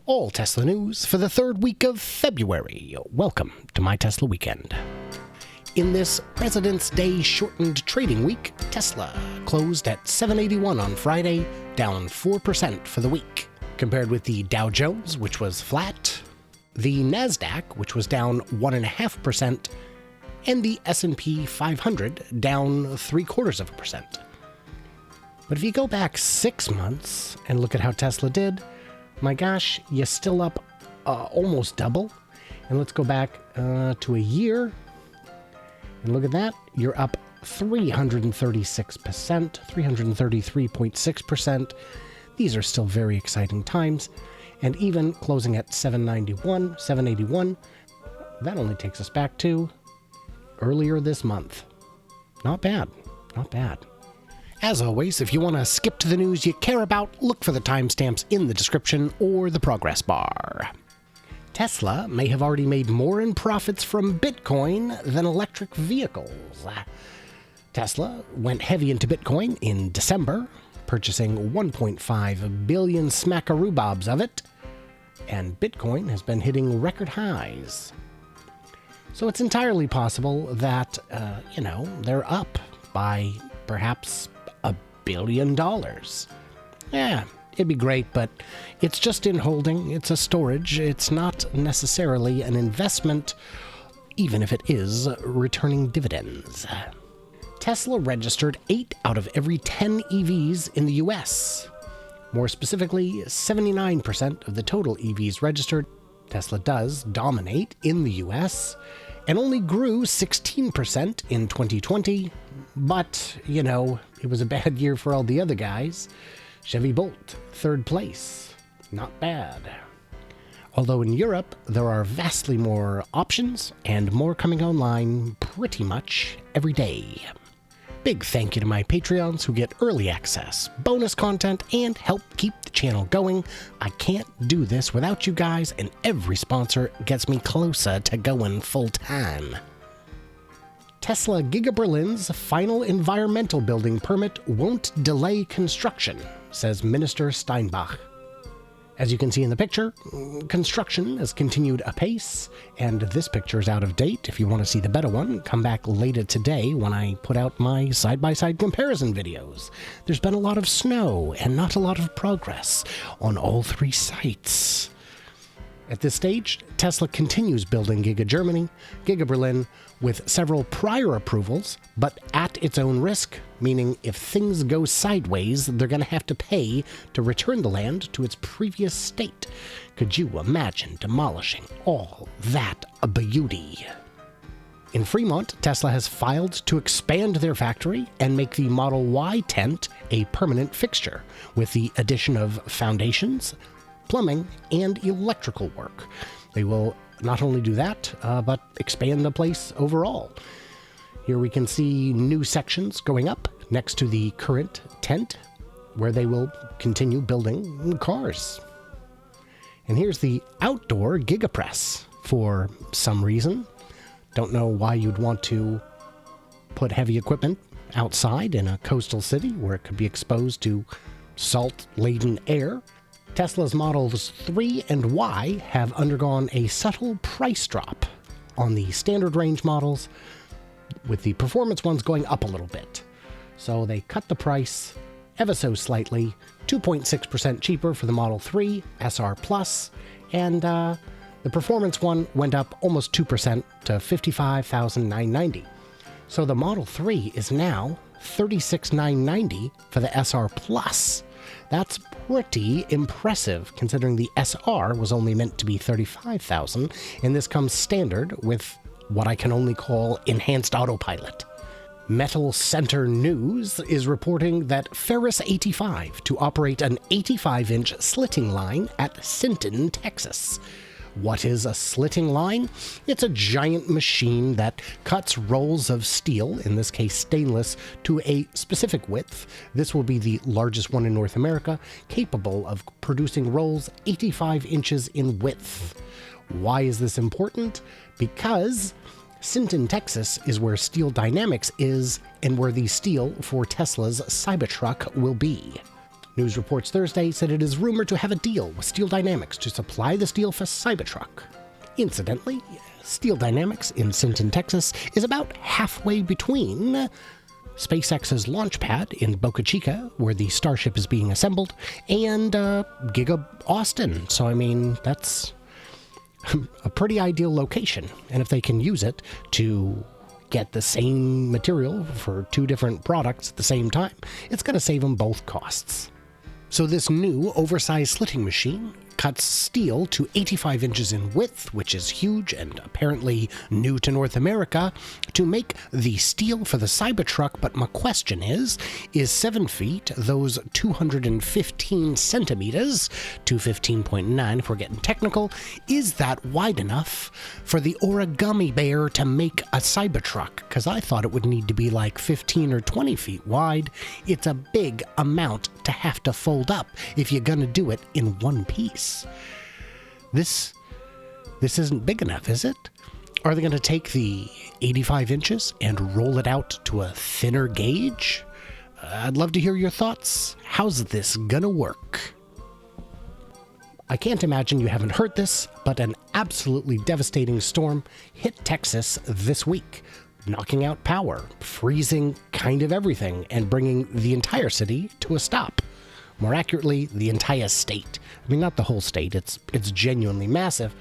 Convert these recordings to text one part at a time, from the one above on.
all Tesla news for the third week of February. Welcome to My Tesla Weekend. In this President's Day shortened trading week, Tesla closed at $781 on Friday, down 4% for the week, compared with the Dow Jones, which was flat, the NASDAQ, which was down 1.5%, and the S&P 500 down 0.75%. But if you go back 6 months and look at how Tesla did, my gosh, you're still up almost double. And let's go back to a year. And look at that. You're up 336%, 333.6%. These are still very exciting times. And even closing at 781, that only takes us back to earlier this month. Not bad. Not bad. As always, if you want to skip to the news you care about, look for the timestamps in the description or the progress bar. Tesla may have already made more in profits from Bitcoin than electric vehicles. Tesla went heavy into Bitcoin in December, purchasing 1.5 billion smackaroobobs of it, and Bitcoin has been hitting record highs. So it's entirely possible that, they're up by perhaps $1 billion. Yeah, it'd be great, but it's just in holding. It's a storage. It's not necessarily an investment, even if it is returning dividends. Tesla registered 8 out of every 10 EVs in the US. More specifically, 79% of the total EVs registered. Tesla does dominate in the US and only grew 16% in 2020. But, it was a bad year for all the other guys. Chevy Bolt, 3rd place. Not bad. Although in Europe, there are vastly more options and more coming online pretty much every day. Big thank you to my Patreons who get early access, bonus content, and help keep the channel going. I can't do this without you guys, and every sponsor gets me closer to going full time. Tesla Giga Berlin's final environmental building permit won't delay construction, says Minister Steinbach. As you can see in the picture, construction has continued apace, and this picture is out of date. If you want to see the better one, come back later today when I put out my side-by-side comparison videos. There's been a lot of snow and not a lot of progress on all 3 sites. At this stage, Tesla continues building Giga Germany, Giga Berlin, with several prior approvals, but at its own risk, meaning if things go sideways, they're going to have to pay to return the land to its previous state. Could you imagine demolishing all that beauty? In Fremont, Tesla has filed to expand their factory and make the Model Y tent a permanent fixture, with the addition of foundations, plumbing, and electrical work. They will not only do that, but expand the place overall. Here we can see new sections going up next to the current tent, where they will continue building cars. And here's the outdoor GigaPress for some reason. Don't know why you'd want to put heavy equipment outside in a coastal city where it could be exposed to salt-laden air. Tesla's Models 3 and Y have undergone a subtle price drop on the standard range models, with the performance ones going up a little bit. So they cut the price ever so slightly, 2.6% cheaper for the Model 3 SR Plus, and the performance one went up almost 2% to $55,990. So the Model 3 is now $36,990 for the SR Plus. That's pretty impressive, considering the SR was only meant to be $35,000, and this comes standard with what I can only call enhanced autopilot. Metal Center News is reporting that Ferris 85 to operate an 85-inch slitting line at Sinton, Texas. What is a slitting line? It's a giant machine that cuts rolls of steel, in this case stainless, to a specific width. This will be the largest one in North America, capable of producing rolls 85 inches in width. Why is this important? Because Sinton, Texas is where Steel Dynamics is and where the steel for Tesla's Cybertruck will be. News reports Thursday said it is rumored to have a deal with Steel Dynamics to supply the steel for Cybertruck. Incidentally, Steel Dynamics in Sinton, Texas is about halfway between SpaceX's launch pad in Boca Chica, where the Starship is being assembled, and Giga Austin. So, I mean, that's a pretty ideal location. And if they can use it to get the same material for two different products at the same time, it's going to save them both costs. So this new oversized slitting machine cuts steel to 85 inches in width, which is huge and apparently new to North America, to make the steel for the Cybertruck. But my question is 7 feet, those 215 centimeters, 215.9 if we're getting technical, is that wide enough for the origami bear to make a Cybertruck? Because I thought it would need to be like 15 or 20 feet wide. It's a big amount to have to fold up if you're gonna do it in one piece. This isn't big enough, is it? Are they going to take the 85 inches and roll it out to a thinner gauge? I'd love to hear your thoughts. How's this gonna work? I can't imagine you haven't heard this, but an absolutely devastating storm hit Texas this week, knocking out power, freezing kind of everything, and bringing the entire city to a stop. More accurately, the entire state. I mean, not the whole state, it's genuinely massive.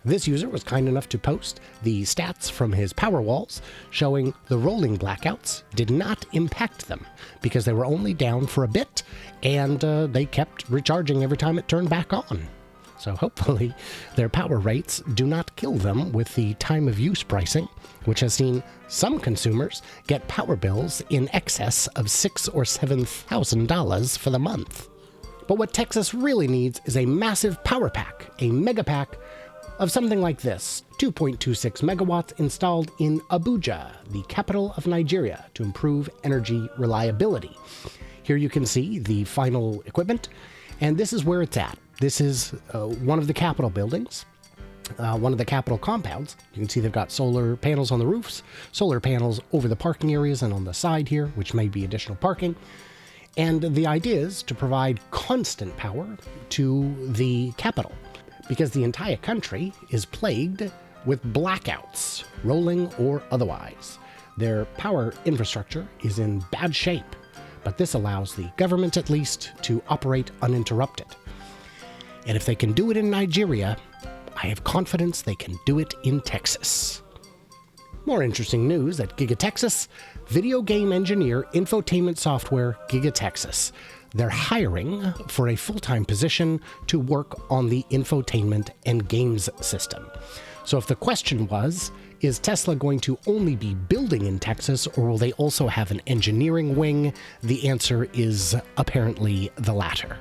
This user was kind enough to post the stats from his Powerwalls showing the rolling blackouts did not impact them because they were only down for a bit and they kept recharging every time it turned back on. So hopefully their power rates do not kill them with the time of use pricing, which has seen some consumers get power bills in excess of $6,000 or $7,000 for the month. But what Texas really needs is a massive power pack, a MegaPack of something like this, 2.26 megawatts installed in Abuja, the capital of Nigeria, to improve energy reliability. Here you can see the final equipment, and this is where it's at. This is one of the Capitol buildings, one of the Capitol compounds. You can see they've got solar panels on the roofs, solar panels over the parking areas and on the side here, which may be additional parking. And the idea is to provide constant power to the Capitol, because the entire country is plagued with blackouts, rolling or otherwise. Their power infrastructure is in bad shape, but this allows the government at least to operate uninterrupted. And if they can do it in Nigeria, I have confidence they can do it in Texas. More interesting news at Giga Texas, video game engineer infotainment software Giga Texas. They're hiring for a full-time position to work on the infotainment and games system. So if the question was, is Tesla going to only be building in Texas, or will they also have an engineering wing? The answer is apparently the latter.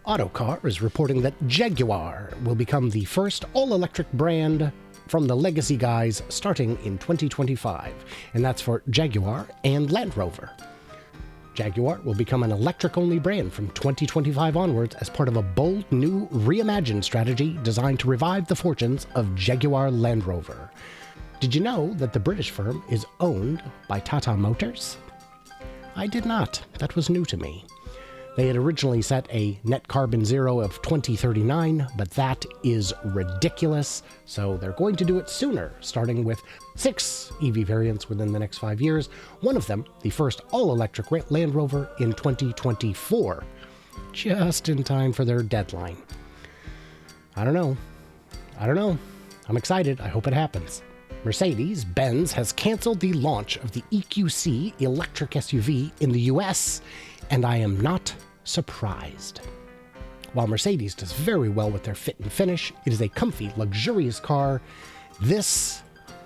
Autocar is reporting that Jaguar will become the first all-electric brand from the legacy guys starting in 2025, and that's for Jaguar and Land Rover. Jaguar will become an electric-only brand from 2025 onwards as part of a bold new reimagined strategy designed to revive the fortunes of Jaguar Land Rover. Did you know that the British firm is owned by Tata Motors? I did not. That was new to me. They had originally set a net carbon zero of 2039, but that is ridiculous, so they're going to do it sooner, starting with 6 EV variants within the next 5 years, one of them the first all-electric Land Rover in 2024, just in time for their deadline. I don't know. I'm excited. I hope it happens. Mercedes-Benz has canceled the launch of the EQC electric SUV in the US, and I am not surprised. While Mercedes does very well with their fit and finish, it is a comfy, luxurious car. This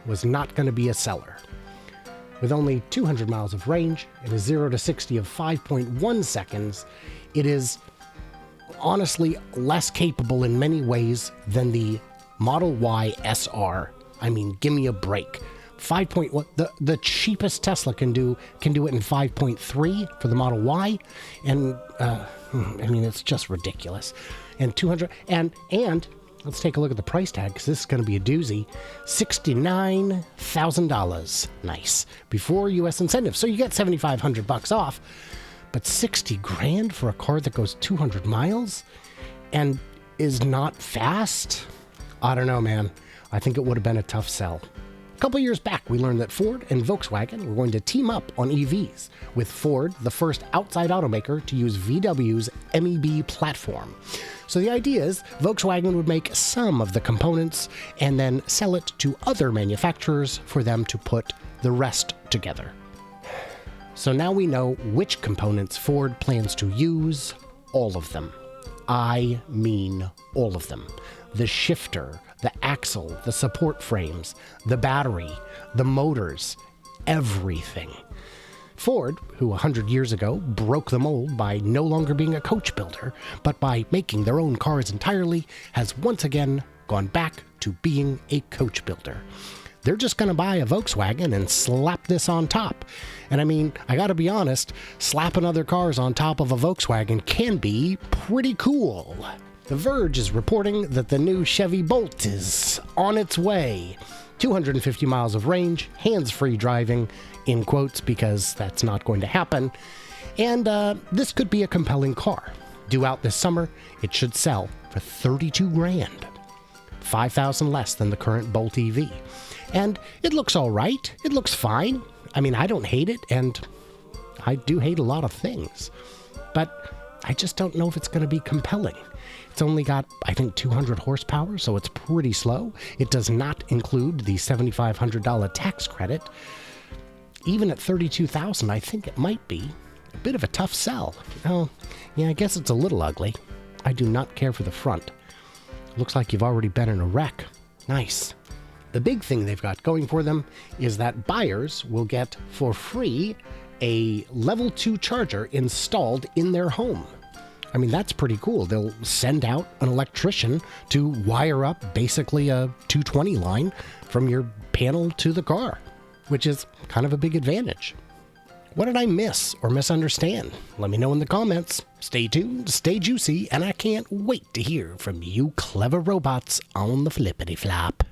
was not going to be a seller. With only 200 miles of range and a 0 to 60 of 5.1 seconds, it is honestly less capable in many ways than the Model Y SR. I mean, give me a break. 5.1, the cheapest Tesla can do it in 5.3 for the Model Y, and I mean, it's just ridiculous. And 200, and let's take a look at the price tag, because this is going to be a doozy. $69,000. Nice. Before U.S. incentives, so you get $7,500 off. But 60 grand for a car that goes 200 miles and is not fast? I don't know, man. I think it would have been a tough sell. A couple years back, we learned that Ford and Volkswagen were going to team up on EVs, with Ford the first outside automaker to use VW's MEB platform. So the idea is Volkswagen would make some of the components and then sell it to other manufacturers for them to put the rest together. So now we know which components Ford plans to use, all of them. I mean all of them. The shifter, the axle, the support frames, the battery, the motors, everything. Ford, who 100 years ago broke the mold by no longer being a coach builder, but by making their own cars entirely, has once again gone back to being a coach builder. They're just going to buy a Volkswagen and slap this on top. And I mean, I got to be honest, slapping other cars on top of a Volkswagen can be pretty cool. The Verge is reporting that the new Chevy Bolt is on its way. 250 miles of range, hands-free driving, in quotes, because that's not going to happen. And this could be a compelling car. Due out this summer, it should sell for 32 grand. 5,000 less than the current Bolt EV. And it looks all right. It looks fine. I mean, I don't hate it, and I do hate a lot of things. But I just don't know if it's going to be compelling. It's only got, I think, 200 horsepower, so it's pretty slow. It does not include the $7,500 tax credit. Even at $32,000, I think it might be a bit of a tough sell. Oh, yeah, I guess it's a little ugly. I do not care for the front. Looks like you've already been in a wreck. Nice. The big thing they've got going for them is that buyers will get for free a level 2 charger installed in their home. I mean, that's pretty cool. They'll send out an electrician to wire up basically a 220 line from your panel to the car, which is kind of a big advantage. What did I miss or misunderstand? Let me know in the comments. Stay tuned, stay juicy, and I can't wait to hear from you clever robots on the flippity flop.